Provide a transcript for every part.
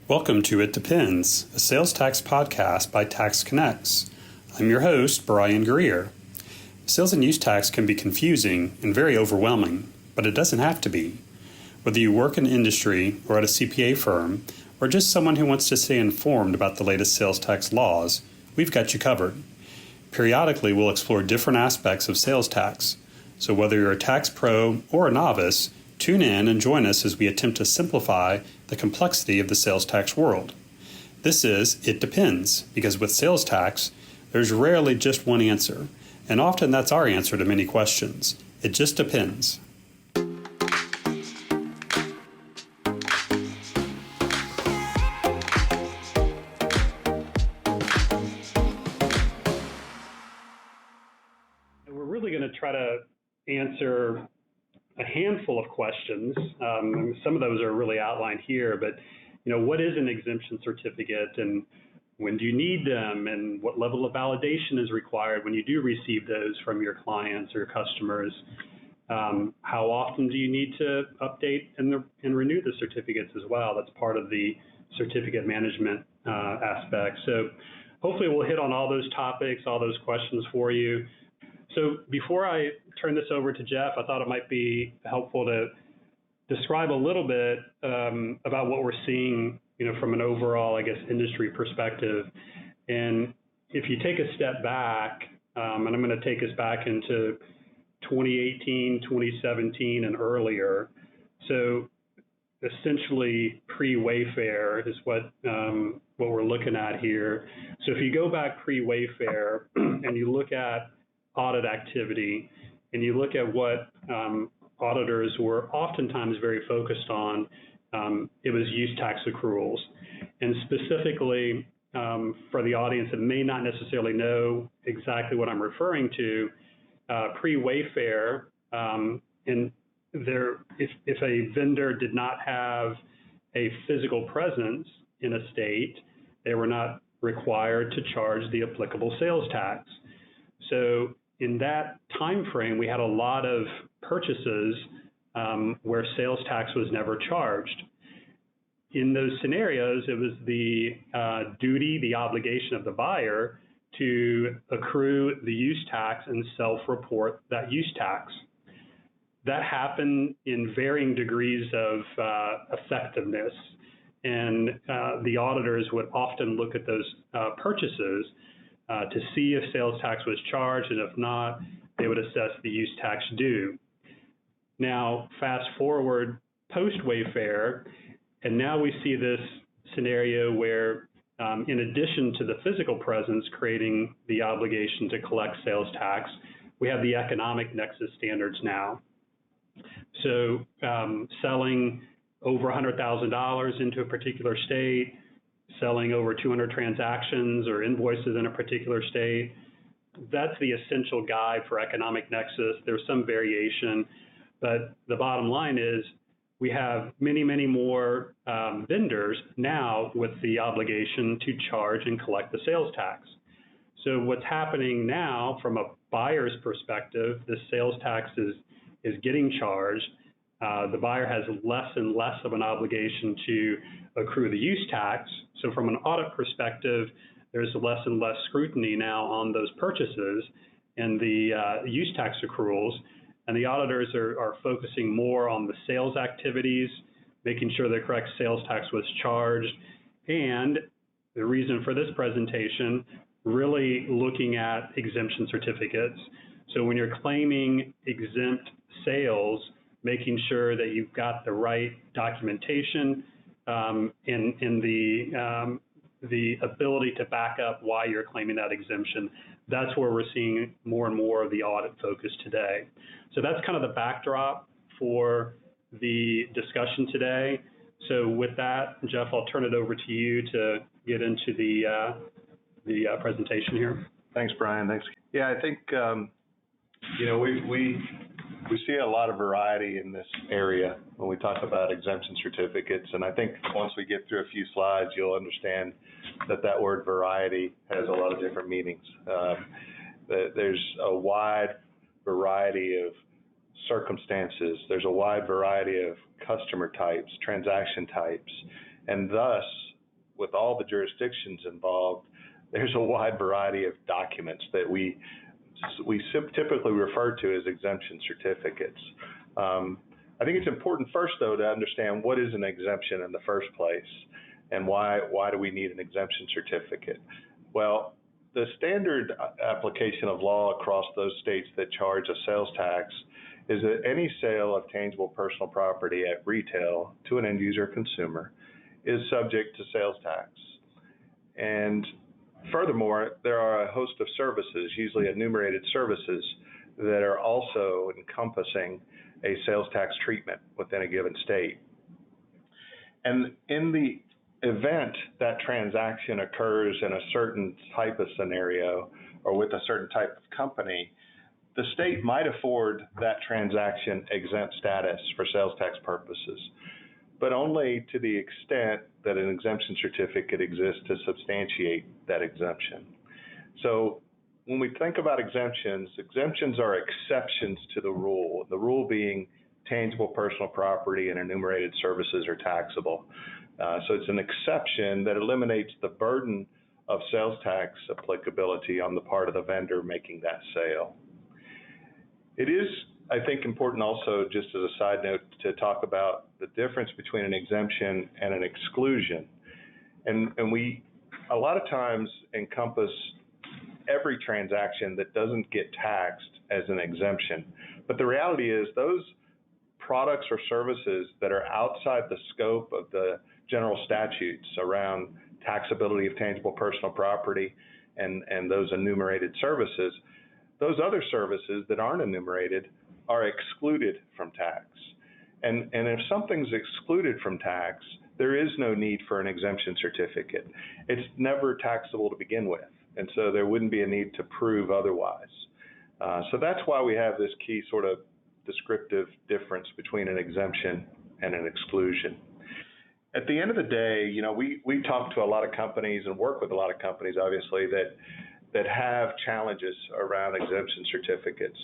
Welcome to It Depends, a sales tax podcast by TaxConnex. I'm your host, Brian Greer. Sales and use tax can be confusing and very overwhelming, but it doesn't have to be. Whether you work in industry or at a CPA firm, or just someone who wants to stay informed about the latest sales tax laws, we've got you covered. Periodically, we'll explore different aspects of sales tax. So whether you're a tax pro or a novice, tune in and join us as we attempt to simplify the complexity of the sales tax world. This is It Depends, because with sales tax, there's rarely just one answer, and often that's our answer to many questions. It just depends. We're really going to try to answer a handful of questions. Some of those are really outlined here, but what is an exemption certificate and when do you need them and what level of validation is required when you do receive those from your clients or customers? How often do you need to update and renew the certificates as well? That's part of the certificate management aspect. So hopefully we'll hit on all those topics, all those questions for you. So before I turn this over to Jeff, I thought it might be helpful to describe a little bit about what we're seeing, from an overall, industry perspective. And if you take a step back, and I'm going to take us back into 2018, 2017, and earlier. So essentially pre-Wayfair is what we're looking at here. So if you go back pre-Wayfair and you look at audit activity, and you look at what auditors were oftentimes very focused on, it was use tax accruals. And specifically, for the audience that may not necessarily know exactly what I'm referring to, pre-Wayfair, and if a vendor did not have a physical presence in a state, they were not required to charge the applicable sales tax. So in that time frame, we had a lot of purchases where sales tax was never charged. In those scenarios, it was the duty, the obligation of the buyer to accrue the use tax and self-report that use tax. That happened in varying degrees of effectiveness, and the auditors would often look at those purchases to see if sales tax was charged, and if not, they would assess the use tax due. Now, fast forward post-Wayfair, and now we see this scenario where, in addition to the physical presence creating the obligation to collect sales tax, we have the economic nexus standards now. So selling over $100,000 into a particular state, selling over 200 transactions or invoices in a particular state, that's the essential guide for economic nexus. There's some variation, but the bottom line is we have many, many more vendors now with the obligation to charge and collect the sales tax. So what's happening now from a buyer's perspective, the sales tax is getting charged. The buyer has less and less of an obligation to accrue the use tax. So from an audit perspective, there's less and less scrutiny now on those purchases and the use tax accruals. And the auditors are focusing more on the sales activities, making sure the correct sales tax was charged. And the reason for this presentation, really looking at exemption certificates. So when you're claiming exempt sales, making sure that you've got the right documentation and the ability to back up why you're claiming that exemption. That's where we're seeing more and more of the audit focus today. So that's kind of the backdrop for the discussion today. So with that, Jeff, I'll turn it over to you to get into the presentation here. Thanks, Brian. Thanks. Yeah, I think we see a lot of variety in this area when we talk about exemption certificates, and I think once we get through a few slides, you'll understand that word variety has a lot of different meanings. There's a wide variety of circumstances. There's a wide variety of customer types, transaction types, and thus with all the jurisdictions involved, there's a wide variety of documents that we typically refer to as exemption certificates. I think it's important first, though, to understand what is an exemption in the first place and why do we need an exemption certificate. Well, the standard application of law across those states that charge a sales tax is that any sale of tangible personal property at retail to an end user consumer is subject to sales tax. And furthermore, there are a host of services, usually enumerated services, that are also encompassing a sales tax treatment within a given state. And in the event that transaction occurs in a certain type of scenario or with a certain type of company, the state might afford that transaction exempt status for sales tax purposes, but only to the extent that an exemption certificate exists to substantiate that exemption. So when we think about exemptions, exemptions are exceptions to the rule being tangible personal property and enumerated services are taxable. So it's an exception that eliminates the burden of sales tax applicability on the part of the vendor making that sale. It is, I think, important also, just as a side note, to talk about the difference between an exemption and an exclusion. And we, a lot of times, encompass every transaction that doesn't get taxed as an exemption. But the reality is those products or services that are outside the scope of the general statutes around taxability of tangible personal property and those enumerated services, those other services that aren't enumerated are excluded from tax. And if something's excluded from tax, there is no need for an exemption certificate. It's never taxable to begin with, and so there wouldn't be a need to prove otherwise. So that's why we have this key sort of descriptive difference between an exemption and an exclusion. At the end of the day, you know, we talk to a lot of companies and work with a lot of companies, obviously, that have challenges around exemption certificates.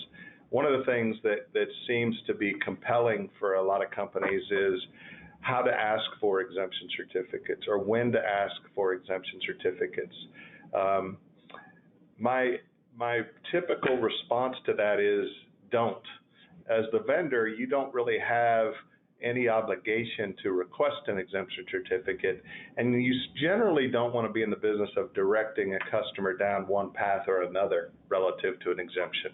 One of the things that seems to be compelling for a lot of companies is how to ask for exemption certificates or when to ask for exemption certificates. My typical response to that is don't. As the vendor, you don't really have any obligation to request an exemption certificate, and you generally don't want to be in the business of directing a customer down one path or another relative to an exemption.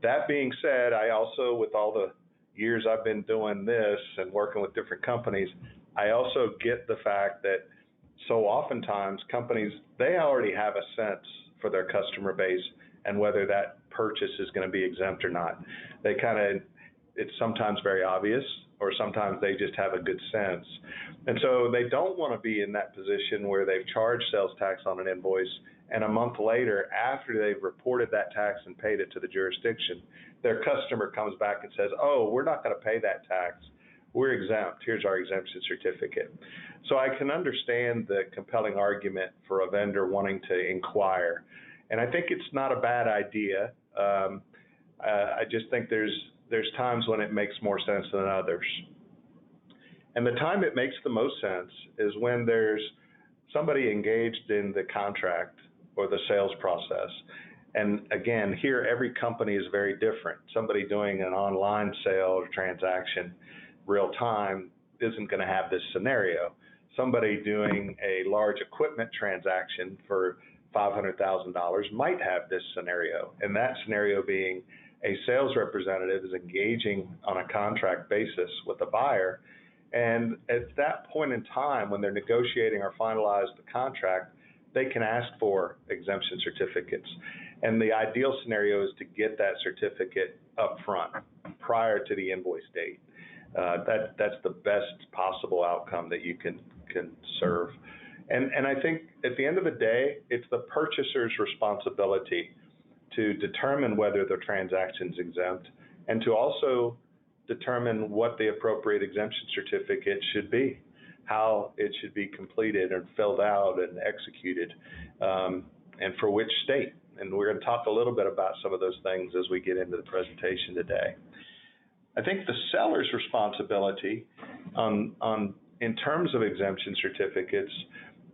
That being said, I also, with all the years I've been doing this and working with different companies, I also get the fact that so oftentimes companies, they already have a sense for their customer base and whether that purchase is going to be exempt or not. They it's sometimes very obvious, or sometimes they just have a good sense. And so they don't want to be in that position where they've charged sales tax on an invoice, and a month later, after they've reported that tax and paid it to the jurisdiction, their customer comes back and says, oh, we're not going to pay that tax. We're exempt. Here's our exemption certificate. So I can understand the compelling argument for a vendor wanting to inquire. And I think it's not a bad idea. I just think there's times when it makes more sense than others. And the time it makes the most sense is when there's somebody engaged in the contract or the sales process. And again, here every company is very different. Somebody doing an online sale or transaction real time isn't going to have this scenario. Somebody doing a large equipment transaction for $500,000 might have this scenario, and that scenario being a sales representative is engaging on a contract basis with a buyer, and at that point in time when they're negotiating or finalize the contract, they can ask for exemption certificates. And the ideal scenario is to get that certificate up front prior to the invoice date. That's the best possible outcome that you can serve. And I think at the end of the day, it's the purchaser's responsibility to determine whether the transaction's exempt and to also determine what the appropriate exemption certificate should be, how it should be completed and filled out and executed, and for which state. And we're going to talk a little bit about some of those things as we get into the presentation today. I think the seller's responsibility in terms of exemption certificates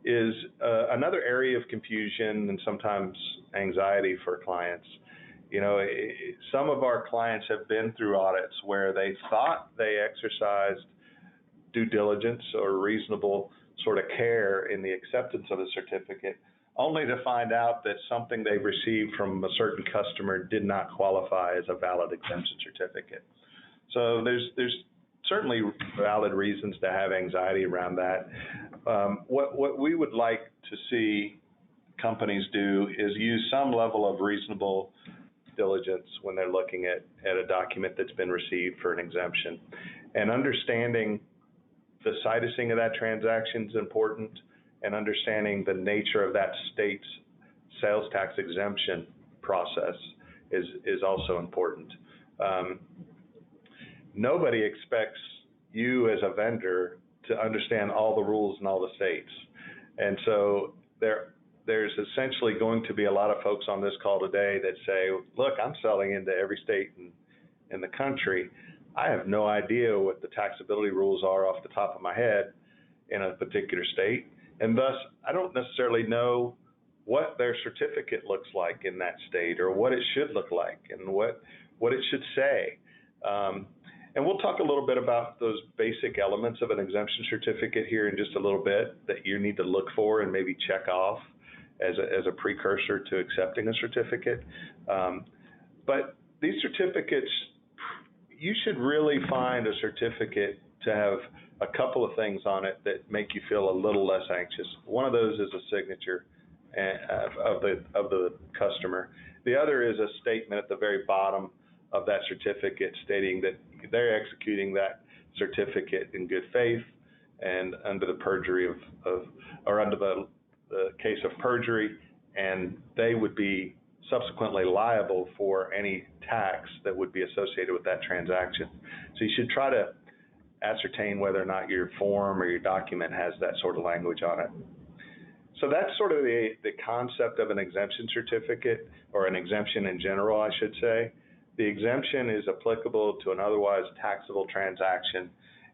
is another area of confusion and sometimes anxiety for clients. You know, some of our clients have been through audits where they thought they exercised due diligence or reasonable sort of care in the acceptance of a certificate, only to find out that something they received from a certain customer did not qualify as a valid exemption certificate. So there's certainly valid reasons to have anxiety around that. What we would like to see companies do is use some level of reasonable diligence when they're looking at a document that's been received for an exemption. And understanding the situsing of that transaction is important, and understanding the nature of that state's sales tax exemption process is also important. Nobody expects you as a vendor to understand all the rules in all the states. And so there's essentially going to be a lot of folks on this call today that say, look, I'm selling into every state in the country. I have no idea what the taxability rules are off the top of my head in a particular state. And thus, I don't necessarily know what their certificate looks like in that state, or what it should look like, and what it should say. And we'll talk a little bit about those basic elements of an exemption certificate here in just a little bit that you need to look for and maybe check off as a precursor to accepting a certificate. But these certificates, you should really find a certificate to have a couple of things on it that make you feel a little less anxious. One of those is a signature of the customer. The other is a statement at the very bottom of that certificate stating that they're executing that certificate in good faith and under the perjury or under the case of perjury, and they would be subsequently liable for any tax that would be associated with that transaction. So you should try to ascertain whether or not your form or your document has that sort of language on it. So that's sort of the concept of an exemption certificate, or an exemption in general, I should say. The exemption is applicable to an otherwise taxable transaction,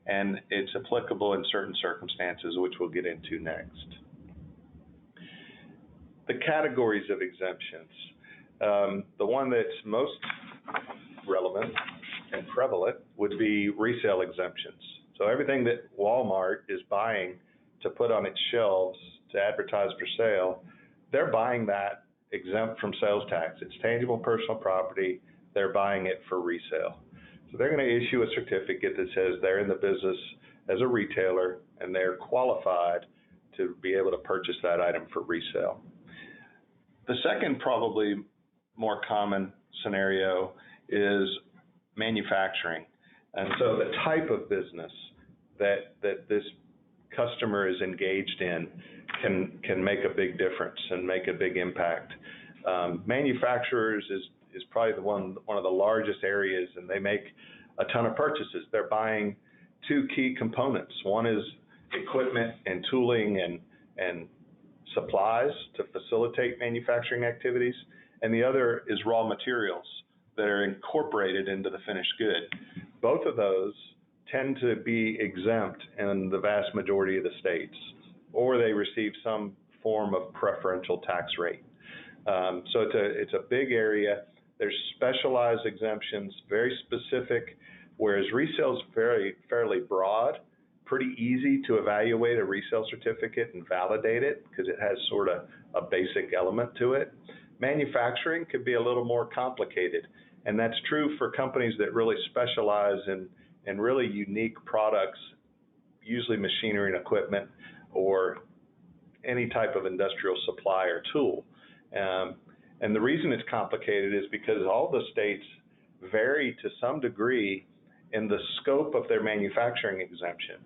and it's applicable in certain circumstances, which we'll get into next. The categories of exemptions. The one that's most relevant and prevalent would be resale exemptions. So everything that Walmart is buying to put on its shelves to advertise for sale, they're buying that exempt from sales tax. It's tangible personal property. They're buying it for resale. So they're going to issue a certificate that says they're in the business as a retailer and they're qualified to be able to purchase that item for resale. The second, probably more common scenario, is manufacturing. And so the type of business that this customer is engaged in can make a big difference and make a big impact. Manufacturers is probably one of the largest areas, and they make a ton of purchases. They're buying two key components. One is equipment and tooling and supplies to facilitate manufacturing activities, and the other is raw materials that are incorporated into the finished good. Both of those tend to be exempt in the vast majority of the states, or they receive some form of preferential tax rate. So it's a big area. There's specialized exemptions, very specific, whereas resale is fairly broad, pretty easy to evaluate a resale certificate and validate it because it has sort of a basic element to it. Manufacturing could be a little more complicated, and that's true for companies that really specialize in really unique products, usually machinery and equipment or any type of industrial supply or tool. And the reason it's complicated is because all the states vary to some degree in the scope of their manufacturing exemption.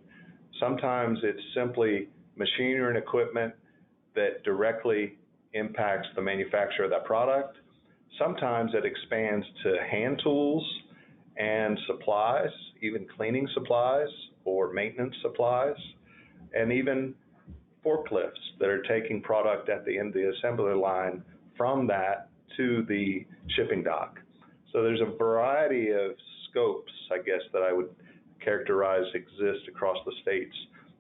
Sometimes it's simply machinery and equipment that directly impacts the manufacture of that product. Sometimes it expands to hand tools and supplies, even cleaning supplies or maintenance supplies, and even forklifts that are taking product at the end of the assembly line from that to the shipping dock. So there's a variety of scopes, I guess, that I would characterize exist across the states.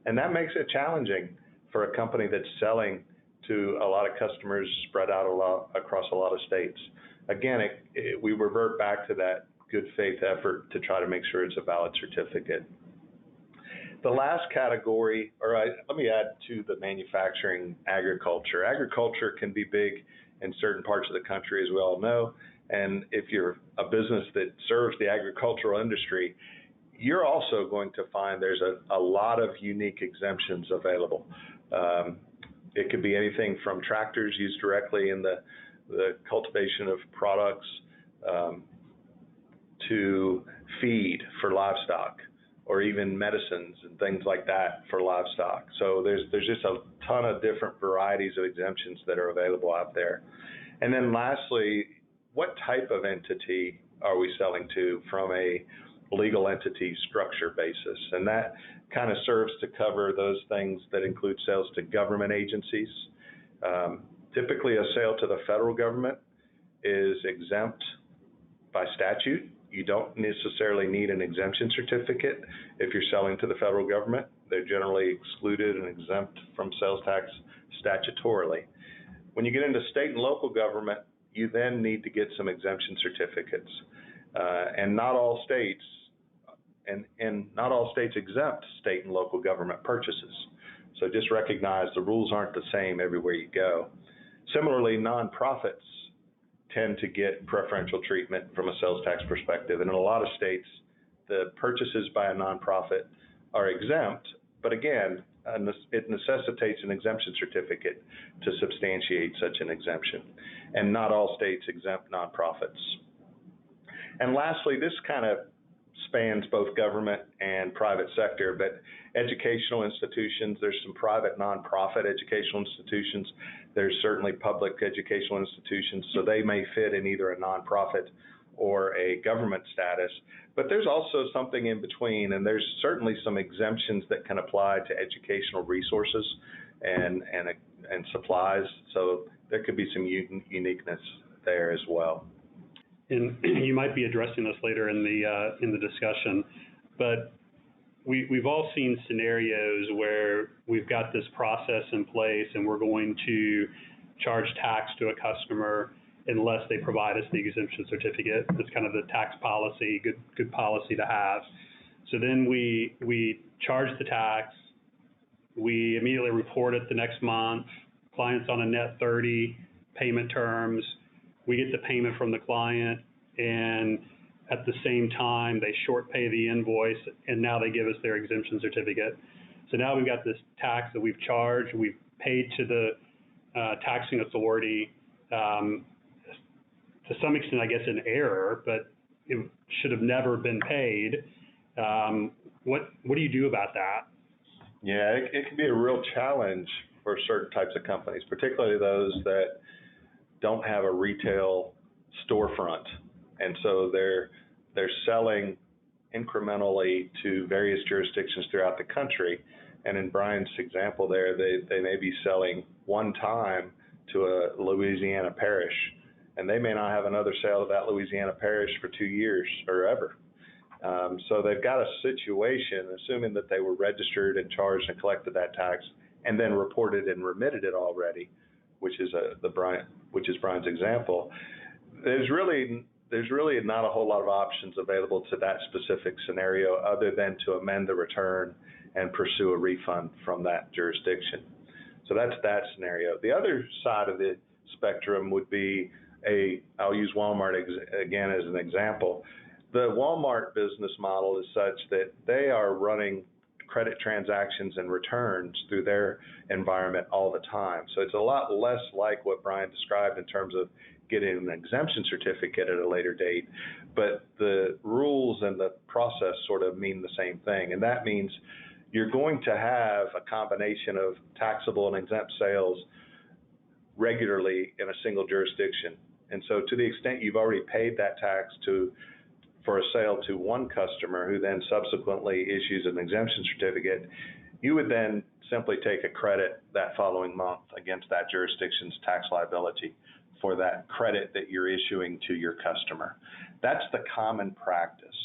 And that makes it challenging for a company that's selling to a lot of customers spread out across a lot of states. Again, we revert back to that good faith effort to try to make sure it's a valid certificate. The last category, let me add to the manufacturing agriculture. Agriculture can be big in certain parts of the country, as we all know, and if you're a business that serves the agricultural industry, you're also going to find there's a lot of unique exemptions available. It could be anything from tractors used directly in the cultivation of products to feed for livestock, or even medicines and things like that for livestock. So there's just a ton of different varieties of exemptions that are available out there. And then lastly, what type of entity are we selling to from a legal entity structure basis? And that kind of serves to cover those things that include sales to government agencies. Typically a sale to the federal government is exempt by statute. You don't necessarily need an exemption certificate if you're selling to the federal government. They're generally excluded and exempt from sales tax statutorily. When you get into state and local government, you then need to get some exemption certificates. And not all states exempt state and local government purchases. So just recognize the rules aren't the same everywhere you go. Similarly, nonprofits tend to get preferential treatment from a sales tax perspective. And in a lot of states, the purchases by a nonprofit are exempt, but again, it necessitates an exemption certificate to substantiate such an exemption. And not all states exempt nonprofits. And lastly, this kind of spans both government and private sector, but educational institutions, there's some private nonprofit educational institutions, there's certainly public educational institutions, so they may fit in either a nonprofit or a government status, but there's also something in between, and there's certainly some exemptions that can apply to educational resources and supplies, so there could be some uniqueness there as well. And you might be addressing this later in the discussion, but we've all seen scenarios where we've got this process in place and we're going to charge tax to a customer unless they provide us the exemption certificate. It's kind of the tax policy, good policy to have. So then we charge the tax, we immediately report it the next month, client's on a net 30 payment terms, we get the payment from the client, and at the same time, they short pay the invoice, and now they give us their exemption certificate. So now we've got this tax that we've charged, we've paid to the taxing authority, to some extent, I guess, in error, but it should have never been paid. What do you do about that? Yeah, it can be a real challenge for certain types of companies, particularly those that don't have a retail storefront, and so they're selling incrementally to various jurisdictions throughout the country. And in Brian's example there, they may be selling one time to a Louisiana parish, and they may not have another sale to that Louisiana parish for 2 years or ever. So they've got a situation, assuming that they were registered and charged and collected that tax, and then reported and remitted it already, which is Brian's example. There's really not a whole lot of options available to that specific scenario other than to amend the return and pursue a refund from that jurisdiction. So that's that scenario. The other side of the spectrum would be I'll use Walmart again as an example. The Walmart business model is such that they are running credit transactions and returns through their environment all the time. So it's a lot less like what Brian described in terms of getting an exemption certificate at a later date, but the rules and the process sort of mean the same thing. And that means you're going to have a combination of taxable and exempt sales regularly in a single jurisdiction. And so to the extent you've already paid that tax for a sale to one customer who then subsequently issues an exemption certificate, you would then simply take a credit that following month against that jurisdiction's tax liability for that credit that you're issuing to your customer. That's the common practice.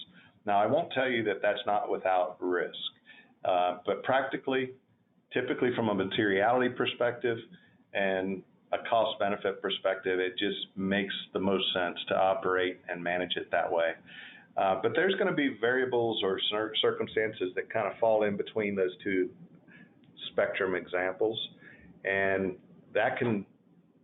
Now, I won't tell you that that's not without risk, but practically, typically from a materiality perspective and a cost-benefit perspective, it just makes the most sense to operate and manage it that way. But there's going to be variables or circumstances that kind of fall in between those two spectrum examples, and that can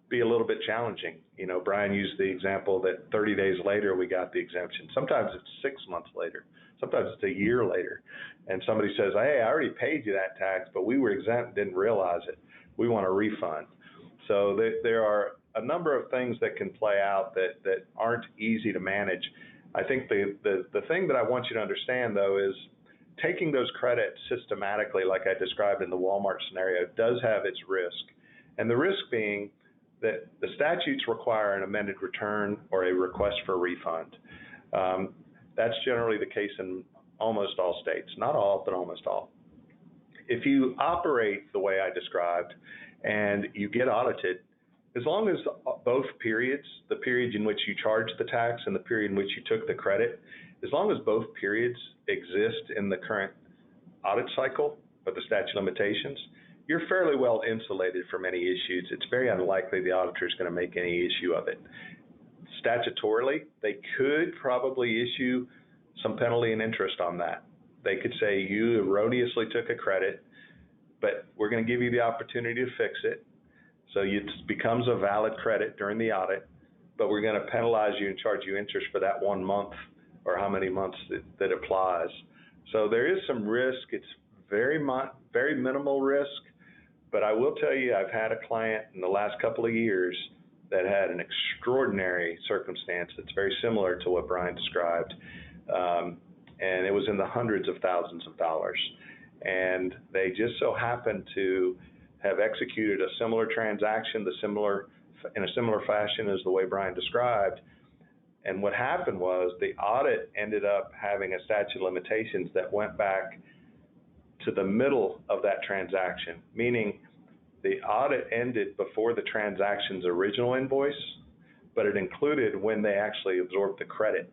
be a little bit challenging. You know, Brian used the example that 30 days later we got the exemption. Sometimes it's 6 months later. Sometimes it's a year later. And somebody says, hey, I already paid you that tax, but we were exempt, didn't realize it. We want a refund. So there are a number of things that can play out that aren't easy to manage. I think the thing that I want you to understand, though, is taking those credits systematically, like I described in the Walmart scenario, does have its risk. And the risk being that the statutes require an amended return or a request for a refund. That's generally the case in almost all states. Not all, but almost all. If you operate the way I described and you get audited, as long as both periods, the period in which you charged the tax and the period in which you took the credit, as long as both periods exist in the current audit cycle or the statute of limitations, you're fairly well insulated from any issues. It's very unlikely the auditor is going to make any issue of it. Statutorily, they could probably issue some penalty and interest on that. They could say you erroneously took a credit, but we're going to give you the opportunity to fix it. So it becomes a valid credit during the audit, but we're going to penalize you and charge you interest for that 1 month or how many months that applies. So there is some risk. It's very minimal risk, but I will tell you, I've had a client in the last couple of years that had an extraordinary circumstance that's very similar to what Brian described, and it was in the hundreds of thousands of dollars. And they just so happened to have executed a similar transaction, in a similar fashion as the way Brian described. And what happened was the audit ended up having a statute of limitations that went back to the middle of that transaction, meaning the audit ended before the transaction's original invoice, but it included when they actually absorbed the credit.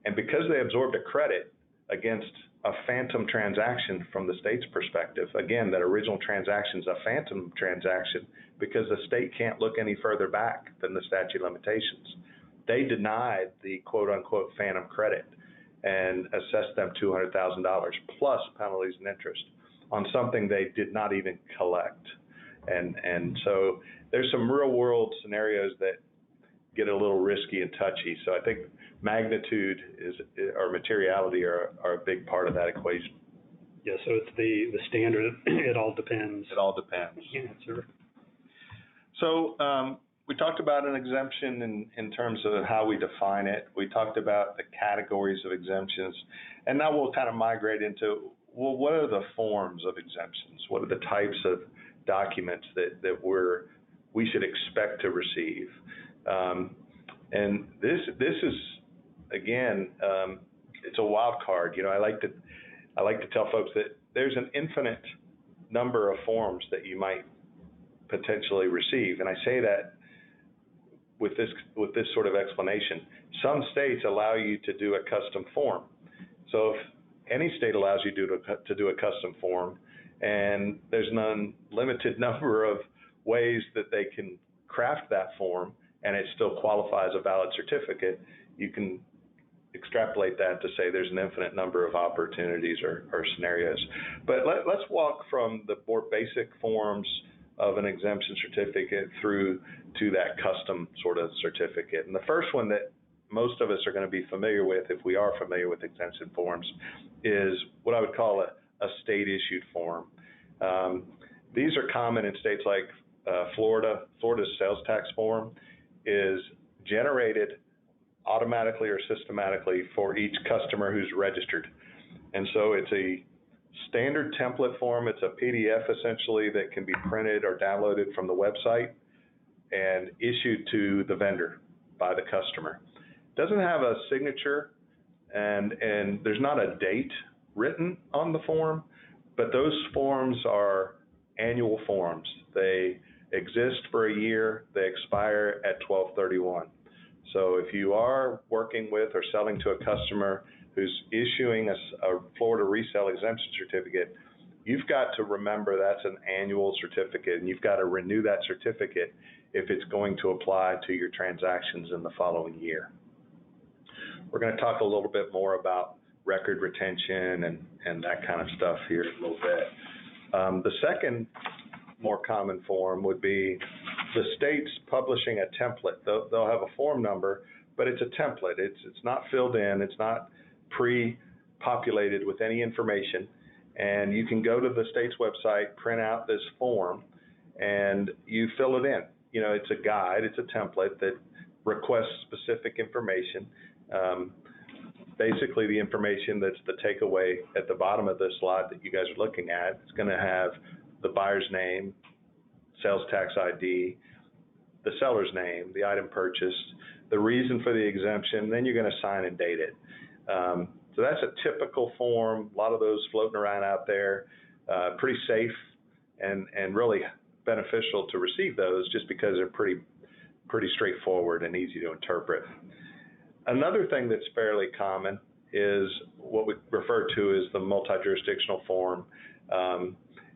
And because they absorbed a credit against a phantom transaction from the state's perspective, again, that original transaction is a phantom transaction because the state can't look any further back than the statute of limitations. They denied the quote-unquote phantom credit and assessed them $200,000 plus penalties and interest on something they did not even collect. And so there's some real-world scenarios that get a little risky and touchy. So I think magnitude or materiality are a big part of that equation. Yeah, so it's the standard. It all depends. It all depends. Yeah, sure. So we talked about an exemption in terms of how we define it. We talked about the categories of exemptions, and now we'll kind of migrate into, well, what are the forms of exemptions? What are the types of documents that we should expect to receive? And this is, again, it's a wild card. You know, I like to tell folks that there's an infinite number of forms that you might potentially receive, and I say that with this sort of explanation. Some states allow you to do a custom form. So if any state allows you to do a custom form, and there's an unlimited number of ways that they can craft that form, and it still qualifies a valid certificate, you can extrapolate that to say there's an infinite number of opportunities or scenarios. But let's walk from the more basic forms of an exemption certificate through to that custom sort of certificate. And the first one that most of us are going to be familiar with, if we are familiar with exemption forms, is what I would call a state-issued form. These are common in states like Florida. Florida's sales tax form is generated automatically or systematically for each customer who's registered. And so it's a standard template form. It's a PDF essentially that can be printed or downloaded from the website and issued to the vendor by the customer. It doesn't have a signature and there's not a date written on the form, but those forms are annual forms. They exist for a year. They expire at 12/31. So if you are working with or selling to a customer who's issuing a Florida resale exemption certificate, you've got to remember that's an annual certificate, and you've got to renew that certificate if it's going to apply to your transactions in the following year. We're going to talk a little bit more about record retention and that kind of stuff here in a little bit. The second more common form would be the states publishing a template. They'll have a form number, but it's a template. It's not filled in. It's not pre-populated with any information. And you can go to the state's website, print out this form, and you fill it in. You know, it's a guide. It's a template that requests specific information. Basically, the information that's the takeaway at the bottom of this slide that you guys are looking at, it's going to have the buyer's name, sales tax ID, the seller's name, the item purchased, the reason for the exemption, then you're going to sign and date it. So that's a typical form. A lot of those floating around out there, pretty safe and really beneficial to receive those just because they're pretty straightforward and easy to interpret. Another thing that's fairly common is what we refer to as the multi-jurisdictional form.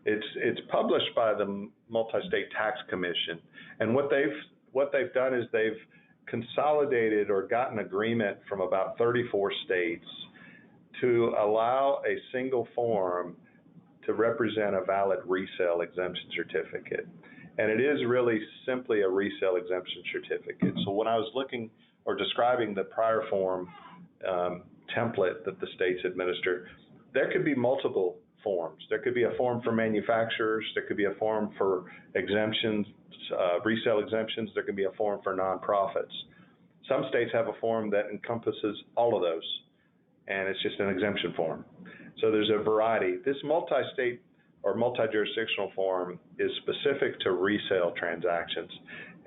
It's published by the Multi-State Tax Commission, and what they've done is they've consolidated or gotten agreement from about 34 states to allow a single form to represent a valid resale exemption certificate. And it is really simply a resale exemption certificate. So when I was looking or describing the prior form template that the states administer, there could be multiple forms. There could be a form for manufacturers. There could be a form for exemptions, resale exemptions. There could be a form for nonprofits. Some states have a form that encompasses all of those, and it's just an exemption form. So there's a variety. This multi-state or multi-jurisdictional form is specific to resale transactions.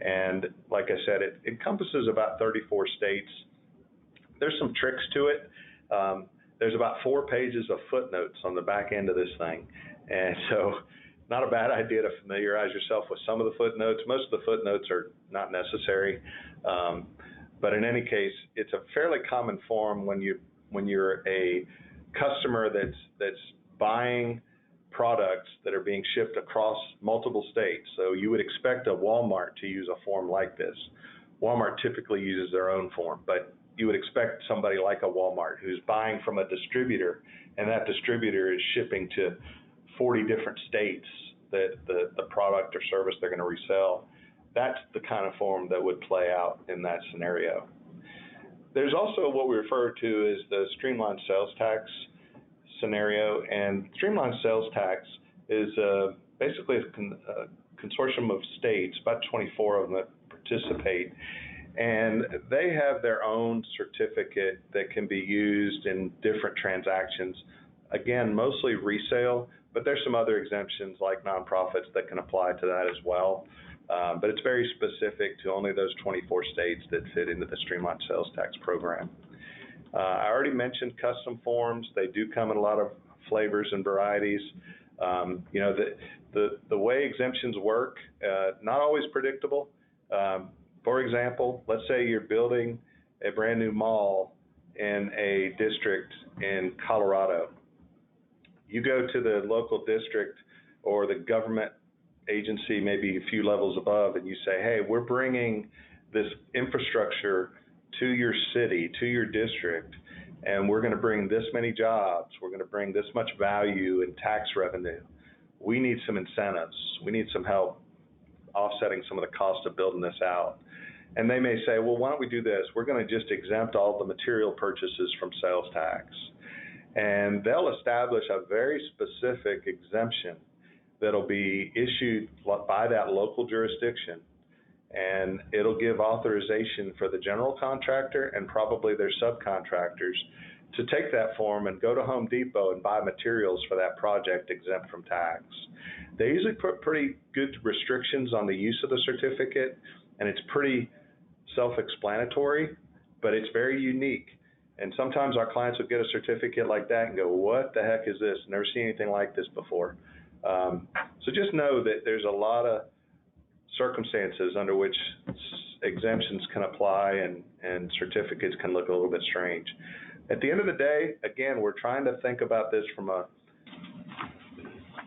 And like I said, it encompasses about 34 states. There's some tricks to it. There's about 4 pages of footnotes on the back end of this thing. And so not a bad idea to familiarize yourself with some of the footnotes. Most of the footnotes are not necessary. But in any case, it's a fairly common form when you're a customer that's buying products that are being shipped across multiple states. So you would expect a Walmart to use a form like this. Walmart typically uses their own form, but you would expect somebody like a Walmart who's buying from a distributor, and that distributor is shipping to 40 different states that the product or service they're going to resell. That's the kind of form that would play out in that scenario. There's also what we refer to as the streamlined sales tax scenario, and streamlined sales tax is basically a consortium of states, about 24 of them that participate, and they have their own certificate that can be used in different transactions. Again, mostly resale, but there's some other exemptions like nonprofits that can apply to that as well. But it's very specific to only those 24 states that fit into the streamlined sales tax program. I already mentioned custom forms. They do come in a lot of flavors and varieties. You know, the way exemptions work, not always predictable. For example, let's say you're building a brand new mall in a district in Colorado. You go to the local district or the government agency, maybe a few levels above, and you say, hey, we're bringing this infrastructure to your city, to your district, and we're going to bring this many jobs. We're going to bring this much value in tax revenue. We need some incentives. We need some help offsetting some of the cost of building this out. And they may say, well, why don't we do this? We're going to just exempt all the material purchases from sales tax. And they'll establish a very specific exemption that'll be issued by that local jurisdiction. And it'll give authorization for the general contractor and probably their subcontractors to take that form and go to Home Depot and buy materials for that project exempt from tax. They usually put pretty good restrictions on the use of the certificate, and it's pretty self-explanatory, but it's very unique. And sometimes our clients will get a certificate like that and go, what the heck is this? Never seen anything like this before. So just know that there's a lot of circumstances under which exemptions can apply and certificates can look a little bit strange. At the end of the day, again, we're trying to think about this from a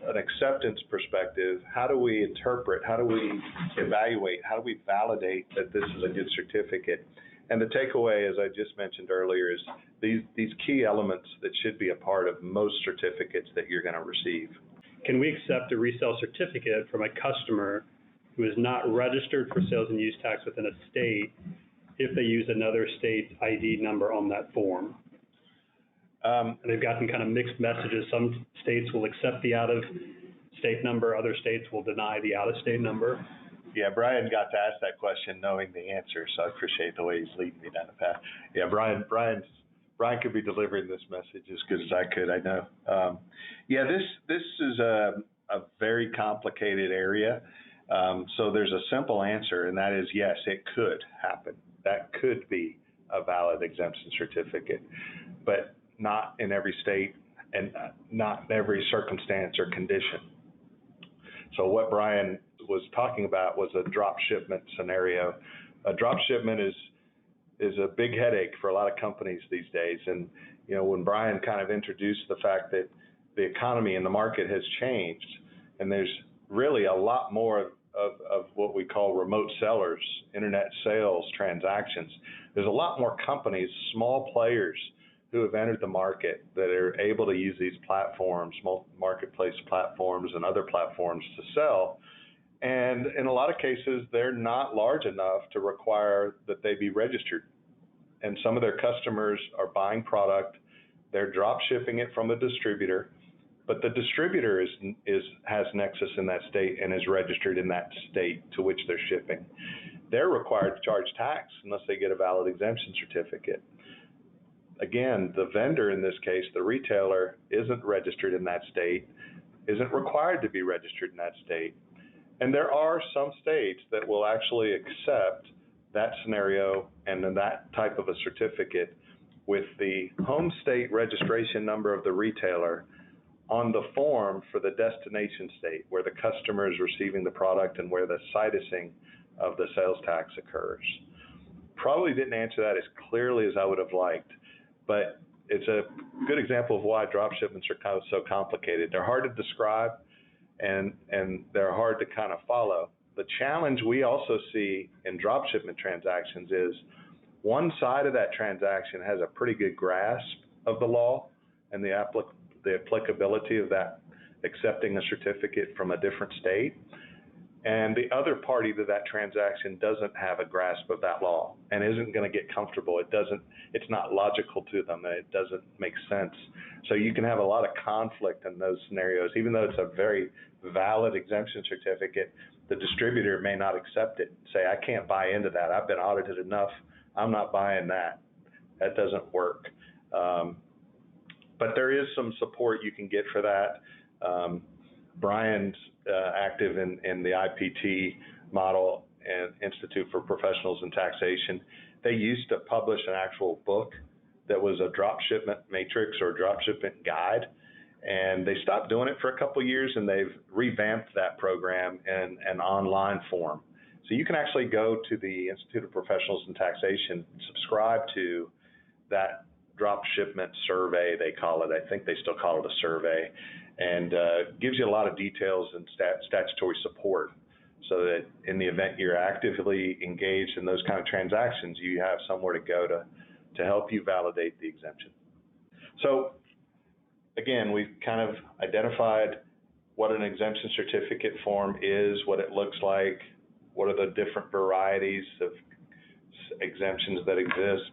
an acceptance perspective, how do we interpret, how do we evaluate, how do we validate that this is a good certificate? And the takeaway, as I just mentioned earlier, is these key elements that should be a part of most certificates that you're going to receive. Can we accept a resale certificate from a customer who is not registered for sales and use tax within a state if they use another state's ID number on that form? And they've gotten kind of mixed messages. Some states will accept the out-of-state number, other states will deny the out-of-state number. Yeah, Brian got to ask that question knowing the answer, so I appreciate the way he's leading me down the path. Yeah, Brian could be delivering this message as good as I could, I know. Yeah, this is a very complicated area. So there's a simple answer, and that is yes, it could happen. That could be a valid exemption certificate, but not in every state and not in every circumstance or condition. So what Brian was talking about was a drop shipment scenario. A drop shipment is a big headache for a lot of companies these days. And, you know, when Brian kind of introduced the fact that the economy and the market has changed, and there's really a lot more of what we call remote sellers, internet sales transactions. There's a lot more companies, small players, who have entered the market that are able to use these platforms, marketplace platforms and other platforms to sell. And in a lot of cases, they're not large enough to require that they be registered. And some of their customers are buying product, they're drop shipping it from a distributor, but the distributor has nexus in that state and is registered in that state to which they're shipping. They're required to charge tax unless they get a valid exemption certificate. Again, the vendor in this case, the retailer, isn't registered in that state, isn't required to be registered in that state. And there are some states that will actually accept that scenario and then that type of a certificate with the home state registration number of the retailer on the form for the destination state where the customer is receiving the product and where the citing of the sales tax occurs. Probably didn't answer that as clearly as I would have liked, but it's a good example of why drop shipments are kind of so complicated. They're hard to describe and they're hard to kind of follow. The challenge we also see in drop shipment transactions is one side of that transaction has a pretty good grasp of the law and the applicability of that accepting a certificate from a different state, and the other party to that transaction doesn't have a grasp of that law and isn't going to get comfortable. It's not logical to them, and it doesn't make sense. So you can have a lot of conflict in those scenarios. Even though it's a very valid exemption certificate, the distributor may not accept it, say, I can't buy into that. I've been audited enough. I'm not buying that. That doesn't work. But there is some support you can get for that. Brian's active in the IPT model and Institute for Professionals in Taxation. They used to publish an actual book that was a drop shipment matrix or drop shipment guide, and they stopped doing it for a couple of years, and they've revamped that program in an online form. So you can actually go to the Institute of Professionals in Taxation, subscribe to that drop shipment survey, they call it. I think they still call it a survey, and gives you a lot of details and statutory support so that in the event you're actively engaged in those kind of transactions, you have somewhere to go to help you validate the exemption. So again, we've kind of identified what an exemption certificate form is, what it looks like, what are the different varieties of exemptions that exist.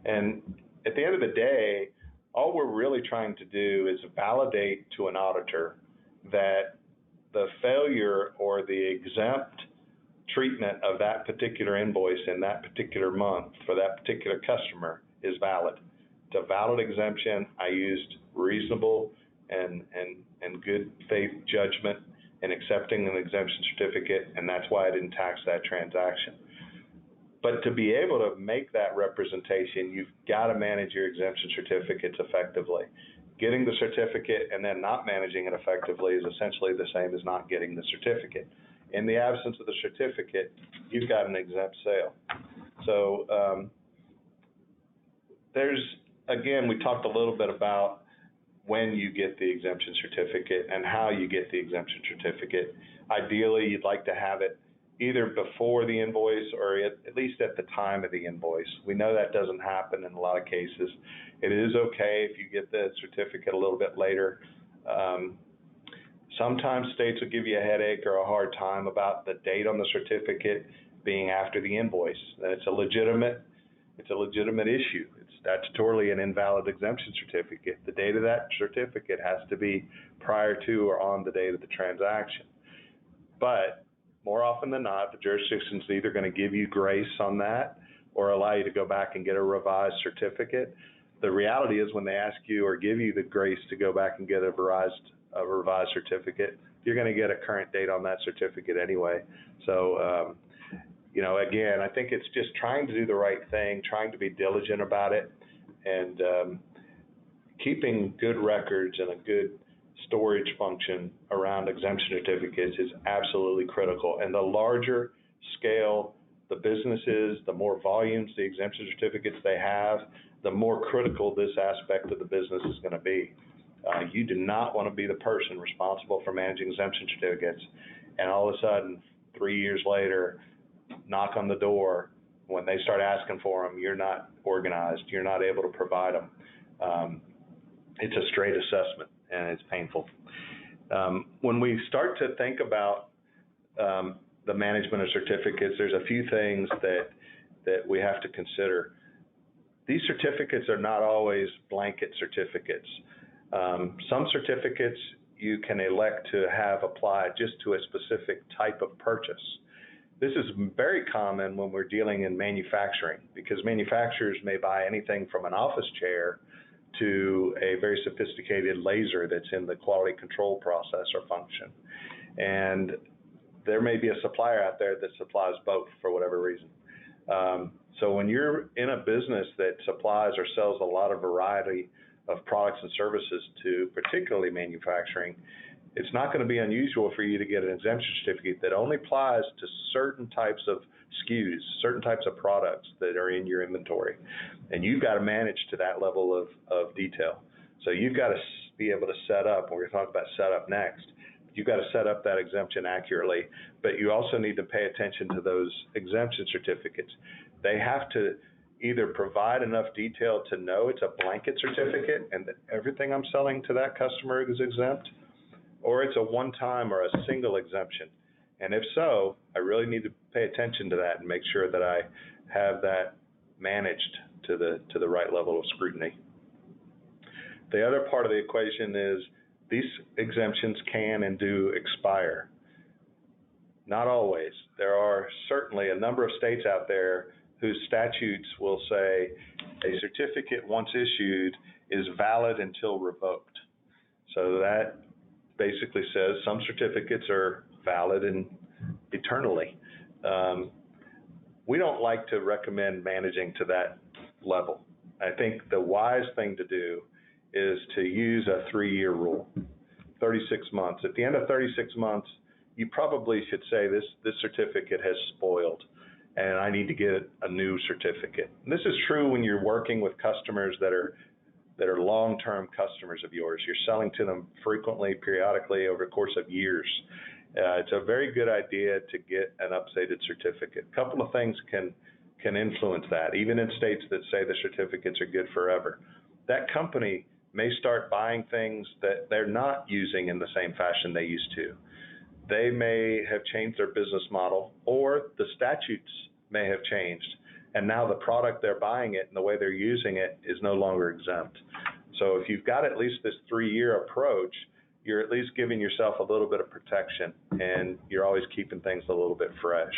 And at the end of the day, all we're really trying to do is validate to an auditor that the failure or the exempt treatment of that particular invoice in that particular month for that particular customer is valid. It's a valid exemption. I used reasonable and good faith judgment in accepting an exemption certificate, and that's why I didn't tax that transaction. But to be able to make that representation, you've got to manage your exemption certificates effectively. Getting the certificate and then not managing it effectively is essentially the same as not getting the certificate. In the absence of the certificate, you've got an exempt sale. So again, we talked a little bit about when you get the exemption certificate and how you get the exemption certificate. Ideally, you'd like to have it either before the invoice or at least at the time of the invoice. We know that doesn't happen in a lot of cases. It is okay if you get the certificate a little bit later. Sometimes states will give you a headache or a hard time about the date on the certificate being after the invoice. It's a legitimate issue. It's statutorily an invalid exemption certificate. The date of that certificate has to be prior to or on the date of the transaction. But more often than not, the jurisdiction's either going to give you grace on that or allow you to go back and get a revised certificate. The reality is when they ask you or give you the grace to go back and get a revised certificate, you're going to get a current date on that certificate anyway. So, again, I think it's just trying to do the right thing, trying to be diligent about it, and keeping good records and a good storage function around exemption certificates is absolutely critical. And the larger scale the business is, the more volumes the exemption certificates they have, the more critical this aspect of the business is going to be. You do not want to be the person responsible for managing exemption certificates, and all of a sudden, 3 years later, knock on the door. When they start asking for them, you're not organized. You're not able to provide them. It's a straight assessment, and it's painful. When we start to think about the management of certificates, there's a few things that we have to consider. These certificates are not always blanket certificates. Some certificates you can elect to have applied just to a specific type of purchase. This is very common when we're dealing in manufacturing, because manufacturers may buy anything from an office chair to a very sophisticated laser that's in the quality control process or function. And there may be a supplier out there that supplies both for whatever reason. So when you're in a business that supplies or sells a lot of variety of products and services to particularly manufacturing, it's not going to be unusual for you to get an exemption certificate that only applies to certain types of SKUs, certain types of products that are in your inventory. And you've got to manage to that level of detail. So you've got to be able to set up, and we're going to talk about setup next, you've got to set up that exemption accurately, but you also need to pay attention to those exemption certificates. They have to either provide enough detail to know it's a blanket certificate and that everything I'm selling to that customer is exempt, or it's a one-time or a single exemption. And if so, I really need to pay attention to that and make sure that I have that managed to the right level of scrutiny. The other part of the equation is these exemptions can and do expire. Not always. There are certainly a number of states out there whose statutes will say a certificate once issued is valid until revoked. So that basically says some certificates are valid and eternally. We don't like to recommend managing to that level. I think the wise thing to do is to use a 3-year rule, 36 months. At the end of 36 months, you probably should say this certificate has spoiled and I need to get a new certificate. And this is true when you're working with customers that are long-term customers of yours. You're selling to them frequently, periodically, over the course of years. It's a very good idea to get an updated certificate. A couple of things can influence that, even in states that say the certificates are good forever. That company may start buying things that they're not using in the same fashion they used to. They may have changed their business model, or the statutes may have changed, and now the product they're buying it and the way they're using it is no longer exempt. So if you've got at least this 3-year approach, you're at least giving yourself a little bit of protection, and you're always keeping things a little bit fresh.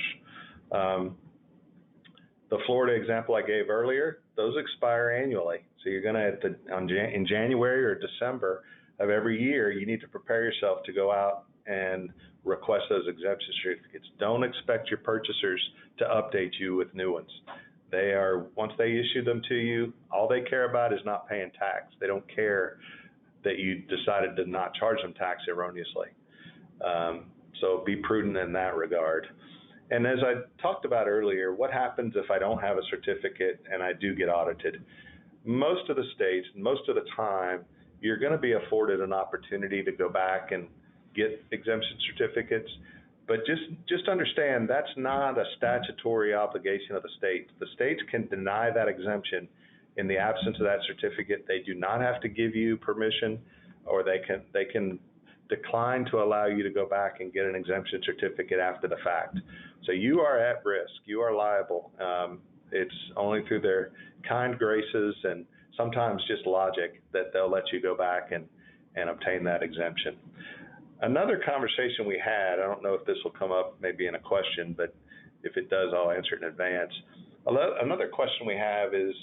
The Florida example I gave earlier, those expire annually. So you're going to, in January or December of every year, you need to prepare yourself to go out and request those exemption certificates. Don't expect your purchasers to update you with new ones. Once they issue them to you, all they care about is not paying tax. They don't care that you decided to not charge them tax erroneously. So be prudent in that regard. And as I talked about earlier, what happens if I don't have a certificate and I do get audited? Most of the states, most of the time, you're going to be afforded an opportunity to go back and get exemption certificates. But just understand that's not a statutory obligation of the states. The states can deny that exemption in the absence of that certificate. They do not have to give you permission, or they can decline to allow you to go back and get an exemption certificate after the fact. So you are at risk. You are liable. It's only through their kind graces and sometimes just logic that they'll let you go back and obtain that exemption. Another conversation we had, I don't know if this will come up maybe in a question, but if it does, I'll answer it in advance. Another question we have is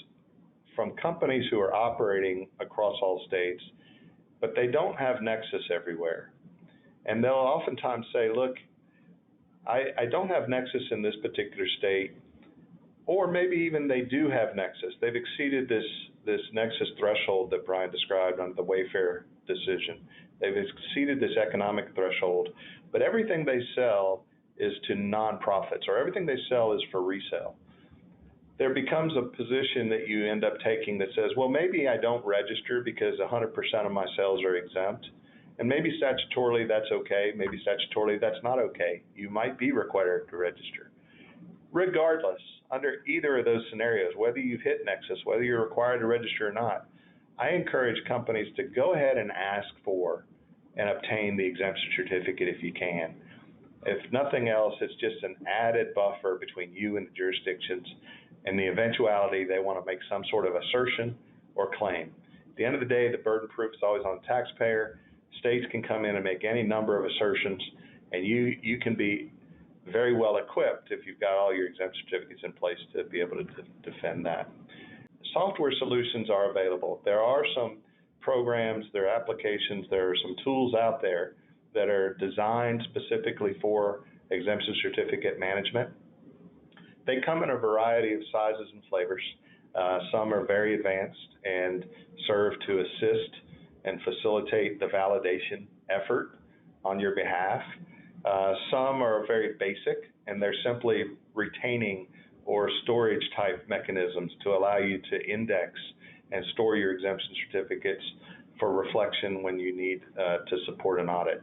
from companies who are operating across all states, but they don't have nexus everywhere. And they'll oftentimes say, look, I don't have nexus in this particular state, or maybe even they do have nexus. They've exceeded this nexus threshold that Brian described under the Wayfair decision. They've exceeded this economic threshold, but everything they sell is to nonprofits, or everything they sell is for resale. There becomes a position that you end up taking that says, well, maybe I don't register because 100% of my sales are exempt. And maybe statutorily that's okay, maybe statutorily that's not okay. You might be required to register. Regardless, under either of those scenarios, whether you've hit nexus, whether you're required to register or not, I encourage companies to go ahead and ask for and obtain the exemption certificate if you can. If nothing else, it's just an added buffer between you and the jurisdictions and the eventuality they want to make some sort of assertion or claim. At the end of the day, the burden proof is always on the taxpayer. States can come in and make any number of assertions, and you can be very well equipped if you've got all your exempt certificates in place to be able to defend that. Software solutions are available. There are some programs, there are applications, there are some tools out there that are designed specifically for exemption certificate management. They come in a variety of sizes and flavors. Some are very advanced and serve to assist and facilitate the validation effort on your behalf. Some are very basic, and they're simply retaining or storage type mechanisms to allow you to index and store your exemption certificates for reflection when you need to support an audit.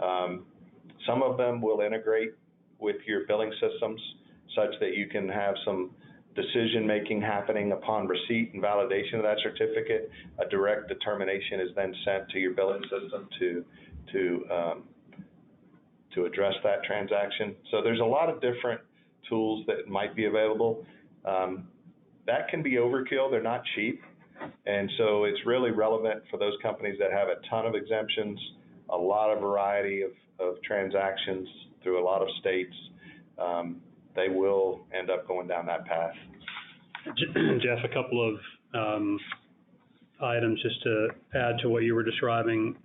Some of them will integrate with your billing systems such that you can have some decision making happening upon receipt and validation of that certificate. A direct determination is then sent to your billing system to address that transaction. So there's a lot of different tools that might be available. That can be overkill. They're not cheap. And so it's really relevant for those companies that have a ton of exemptions, a lot of variety of transactions through a lot of states. They will end up going down that path. Jeff, a couple of items just to add to what you were describing.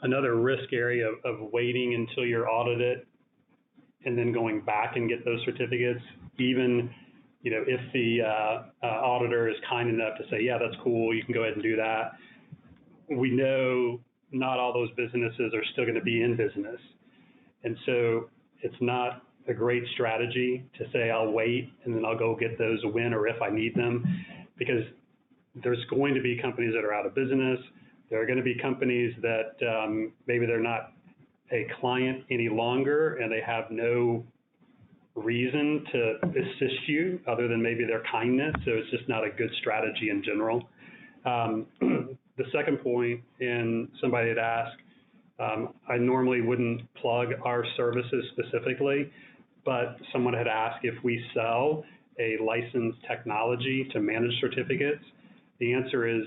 Another risk area of waiting until you're audited and then going back and get those certificates, even if the auditor is kind enough to say, yeah, that's cool, you can go ahead and do that. We know not all those businesses are still going to be in business. And so it's not a great strategy to say I'll wait and then I'll go get those when or if I need them, because there's going to be companies that are out of business. There are going to be companies that maybe they're not a client any longer and they have no reason to assist you other than maybe their kindness. So it's just not a good strategy in general. The second point, and somebody had asked, I normally wouldn't plug our services specifically, but someone had asked if we sell a licensed technology to manage certificates. The answer is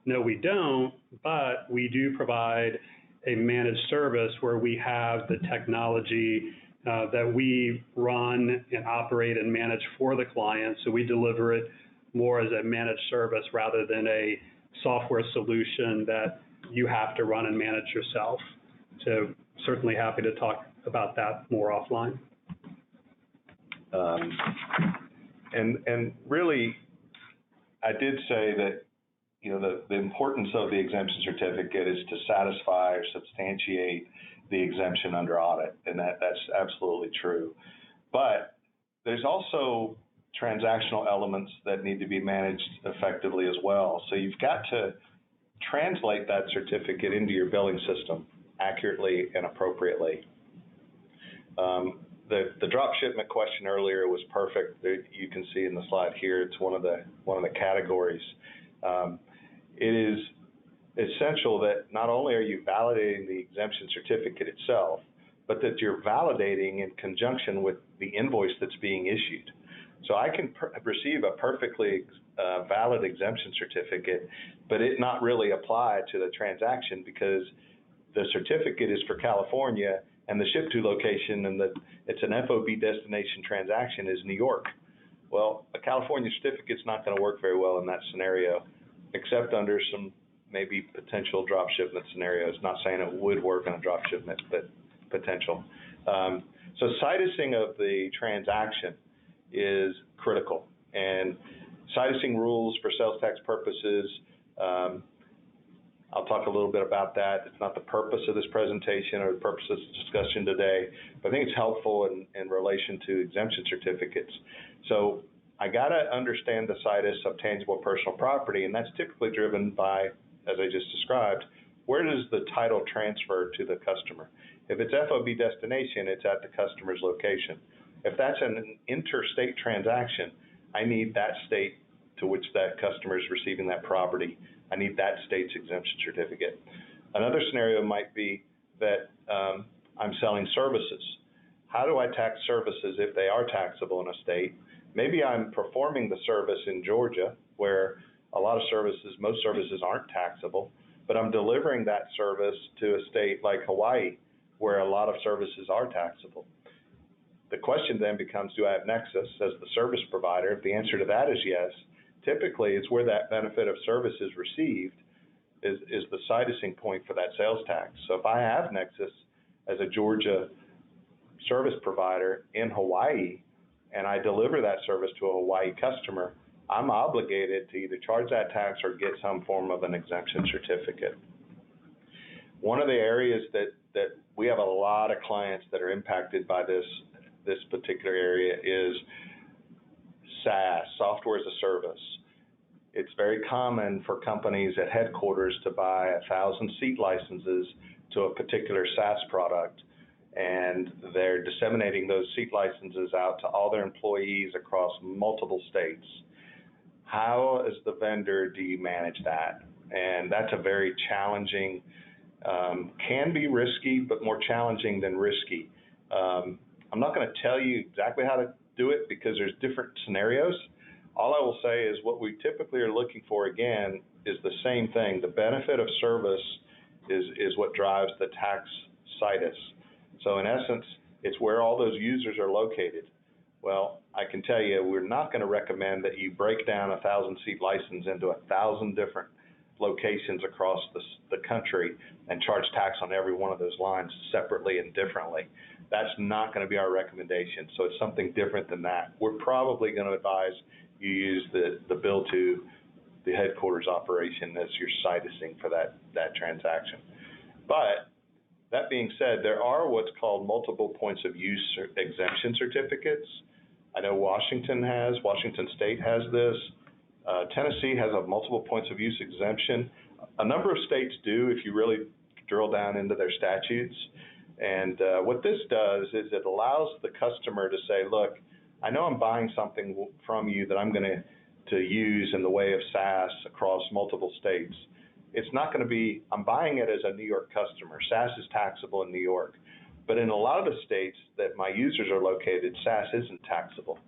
no, we don't, but we do provide a managed service where we have the technology that we run and operate and manage for the client. So we deliver it more as a managed service rather than a software solution that you have to run and manage yourself. So certainly happy to talk about that more offline. And really, I did say that the importance of the exemption certificate is to satisfy or substantiate the exemption under audit, and that's absolutely true. But there's also transactional elements that need to be managed effectively as well. So you've got to translate that certificate into your billing system accurately and appropriately. The drop shipment question earlier was perfect. You can see in the slide here, it's one of the categories. It is essential that not only are you validating the exemption certificate itself, but that you're validating in conjunction with the invoice that's being issued. So I can receive a perfectly valid exemption certificate, but it not really apply to the transaction because the certificate is for California and the ship to location and it's an FOB destination transaction is New York. Well, a California certificate's not going to work very well in that scenario, except under some maybe potential drop shipment scenarios. Not saying it would work on a drop shipment, but potential. So citusing of the transaction is critical, and citusing rules for sales tax purposes, I'll talk a little bit about that. It's not the purpose of this presentation or the purpose of this discussion today, but I think it's helpful in relation to exemption certificates. So I got to understand the situs of tangible personal property, and that's typically driven by, as I just described, where does the title transfer to the customer? If it's FOB destination, it's at the customer's location. If that's an interstate transaction, I need that state to which that customer is receiving that property. I need that state's exemption certificate. Another scenario might be that I'm selling services. How do I tax services if they are taxable in a state? Maybe I'm performing the service in Georgia, where a lot of services, most services aren't taxable, but I'm delivering that service to a state like Hawaii, where a lot of services are taxable. The question then becomes, do I have nexus as the service provider? If the answer to that is yes, typically it's where that benefit of service is received is the citusing point for that sales tax. So if I have nexus as a Georgia service provider in Hawaii and I deliver that service to a Hawaii customer, I'm obligated to either charge that tax or get some form of an exemption certificate. One of the areas that we have a lot of clients that are impacted by this particular area is SaaS, software as a service. It's very common for companies at headquarters to buy 1,000 seat licenses to a particular SaaS product, and they're disseminating those seat licenses out to all their employees across multiple states. How, as the vendor, do you manage that? And that's a very challenging, can be risky, but more challenging than risky. I'm not going to tell you exactly how to do it because there's different scenarios. All I will say is what we typically are looking for, again, is the same thing. The benefit of service is what drives the tax situs. So in essence, it's where all those users are located. Well, I can tell you, we're not going to recommend that you break down a 1,000-seat license into 1,000 different locations across the country and charge tax on every one of those lines separately and differently. That's not going to be our recommendation. So it's something different than that. We're probably going to advise you use the bill to the headquarters operation as your citusing for that transaction. But that being said, there are what's called multiple points of use exemption certificates. I know Washington State has this. Tennessee has a multiple points of use exemption. A number of states do if you really drill down into their statutes. And what this does is it allows the customer to say, look, I know I'm buying something from you that I'm going to use in the way of SaaS across multiple states. It's not going to be, I'm buying it as a New York customer. SaaS is taxable in New York. But in a lot of the states that my users are located, SaaS isn't taxable.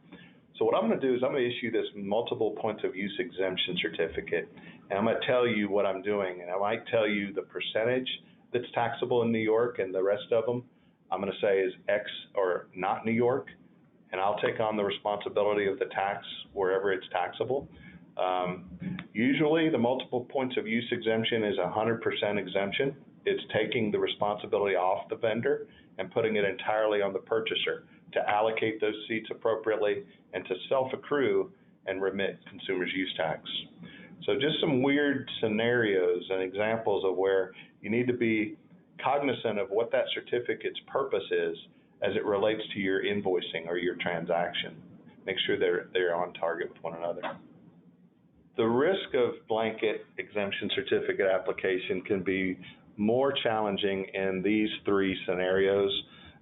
So what I'm going to do is I'm going to issue this multiple points of use exemption certificate, and I'm going to tell you what I'm doing. And I might tell you the percentage that's taxable in New York, and the rest of them I'm going to say is X or not New York, and I'll take on the responsibility of the tax wherever it's taxable. Usually the multiple points of use exemption is 100% exemption. It's taking the responsibility off the vendor and putting it entirely on the purchaser to allocate those seats appropriately and to self-accrue and remit consumer's use tax. So just some weird scenarios and examples of where you need to be cognizant of what that certificate's purpose is as it relates to your invoicing or your transaction. Make sure they're on target with one another. the risk of blanket exemption certificate application can be more challenging in these three scenarios.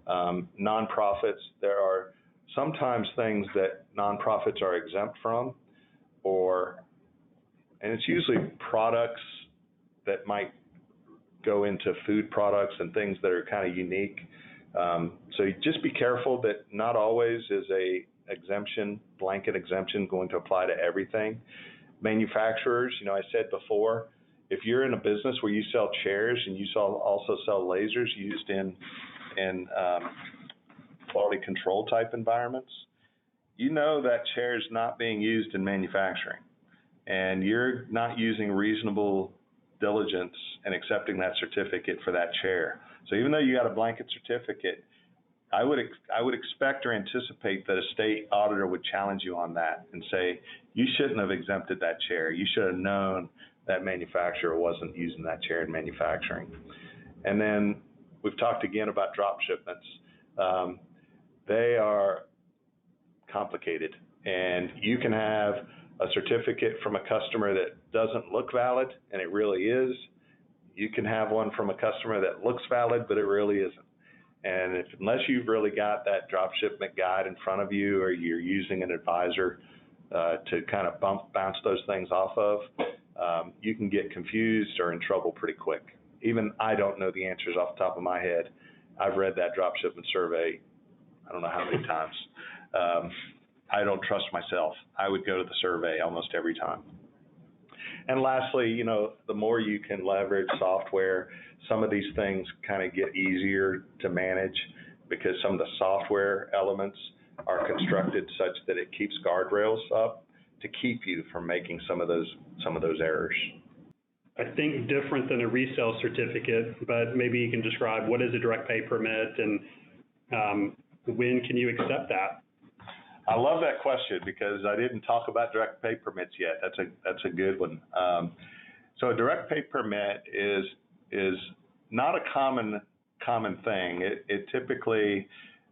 Nonprofits, there are sometimes things that nonprofits are exempt from, and it's usually products that might go into food products and things that are kind of unique. So just be careful that not always is a blanket exemption going to apply to everything. Manufacturers, I said before, if you're in a business where you sell chairs and you also sell lasers used in quality control type environments, that chair is not being used in manufacturing, and you're not using reasonable diligence in accepting that certificate for that chair. So even though you got a blanket certificate, I would expect or anticipate that a state auditor would challenge you on that and say, you shouldn't have exempted that chair. You should have known that manufacturer wasn't using that chair in manufacturing. And then we've talked again about drop shipments. They are complicated, and you can have a certificate from a customer that doesn't look valid, and it really is. You can have one from a customer that looks valid, but it really isn't. And unless you've really got that drop shipment guide in front of you, or you're using an advisor to kind of bounce those things off of, you can get confused or in trouble pretty quick. Even I don't know the answers off the top of my head. I've read that drop shipment survey I don't know how many times. I don't trust myself. I would go to the survey almost every time. And lastly, the more you can leverage software, some of these things kind of get easier to manage because some of the software elements are constructed such that it keeps guardrails up to keep you from making some of those errors. I think different than a resale certificate, but maybe you can describe what is a direct pay permit and when can you accept that? I love that question because I didn't talk about direct pay permits yet. That's a good one. So a direct pay permit is not a common thing. It typically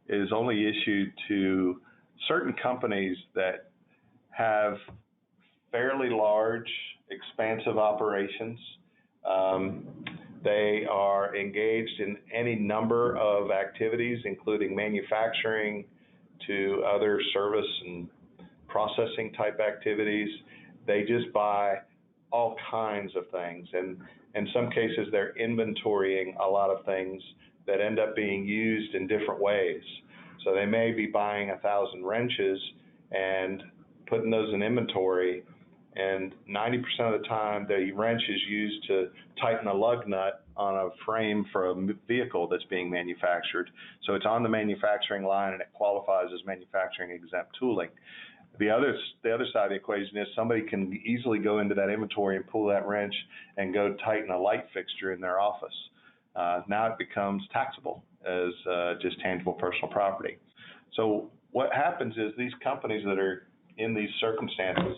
is only issued to certain companies that have fairly large, expansive operations. They are engaged in any number of activities, including manufacturing to other service and processing type activities. They just buy all kinds of things, and in some cases they're inventorying a lot of things that end up being used in different ways. So they may be buying 1,000 wrenches and putting those in inventory, and 90% of the time the wrench is used to tighten a lug nut on a frame for a vehicle that's being manufactured. So it's on the manufacturing line and it qualifies as manufacturing exempt tooling. The other side of the equation is somebody can easily go into that inventory and pull that wrench and go tighten a light fixture in their office. Now it becomes taxable as just tangible personal property. So what happens is these companies that are in these circumstances,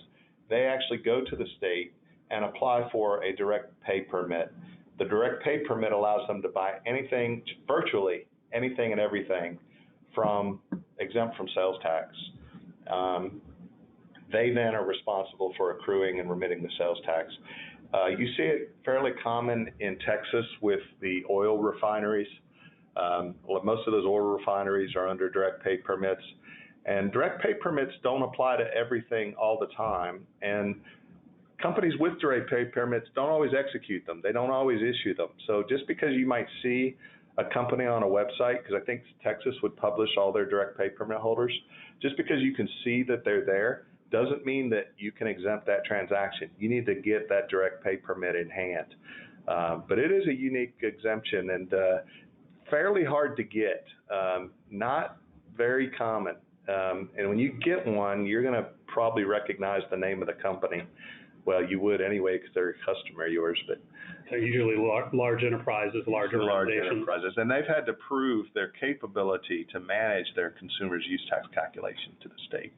they actually go to the state and apply for a direct pay permit. The direct pay permit allows them to buy anything, virtually anything and everything exempt from sales tax. They then are responsible for accruing and remitting the sales tax. You see it fairly common in Texas with the oil refineries. Most of those oil refineries are under direct pay permits. And direct pay permits don't apply to everything all the time. And companies with direct pay permits don't always execute them. They don't always issue them. So just because you might see a company on a website, because I think Texas would publish all their direct pay permit holders, just because you can see that they're there doesn't mean that you can exempt that transaction. You need to get that direct pay permit in hand. But it is a unique exemption and fairly hard to get, not very common. And when you get one, you're going to probably recognize the name of the company. Well, you would anyway because they're a customer of yours. But they're usually large enterprises, large enterprises. And they've had to prove their capability to manage their consumer's use tax calculation to the state.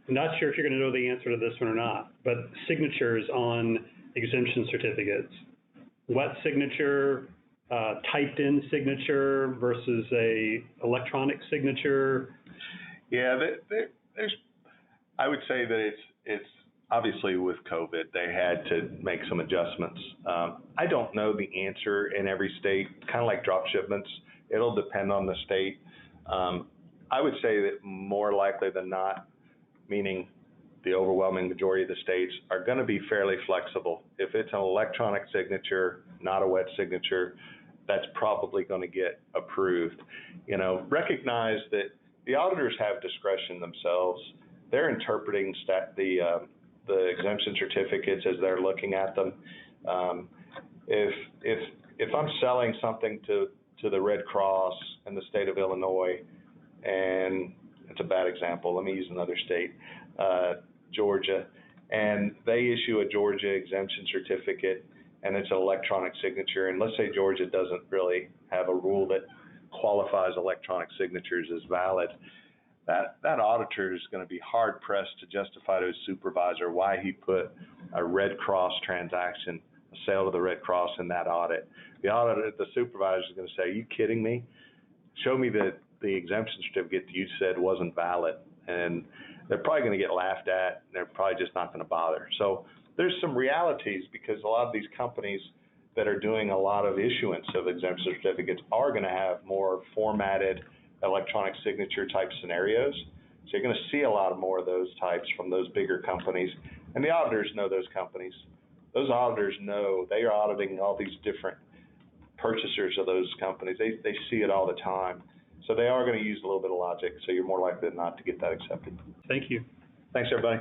I'm not sure if you're going to know the answer to this one or not, but signatures on exemption certificates. What signature, typed in signature versus a electronic signature? Yeah, I would say that it's obviously with COVID, they had to make some adjustments. I don't know the answer in every state, kind of like drop shipments. It'll depend on the state. I would say that more likely than not, meaning the overwhelming majority of the states, are going to be fairly flexible. If it's an electronic signature, not a wet signature, that's probably going to get approved. You know, recognize that the auditors have discretion themselves. They're interpreting the exemption certificates as they're looking at them. If I'm selling something to the Red Cross in the state of Illinois, and it's a bad example, let me use another state, Georgia, and they issue a Georgia exemption certificate, and it's an electronic signature, and let's say Georgia doesn't really have a rule that qualifies electronic signatures as valid, that auditor is going to be hard pressed to justify to his supervisor why he put a Red Cross transaction, a sale to the Red Cross, in that audit. The supervisor is going to say, "Are you kidding me? Show me the exemption certificate you said wasn't valid." And they're probably going to get laughed at, and they're probably just not going to bother. So there's some realities, because a lot of these companies that are doing a lot of issuance of exemption certificates are going to have more formatted electronic signature type scenarios. So you're going to see a lot more of those types from those bigger companies. And the auditors know those companies. Those auditors know they are auditing all these different purchasers of those companies. They see it all the time. So they are going to use a little bit of logic. So you're more likely than not to get that accepted. Thank you. Thanks, everybody.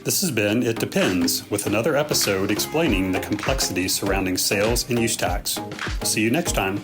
This has been It Depends, with another episode explaining the complexities surrounding sales and use tax. See you next time.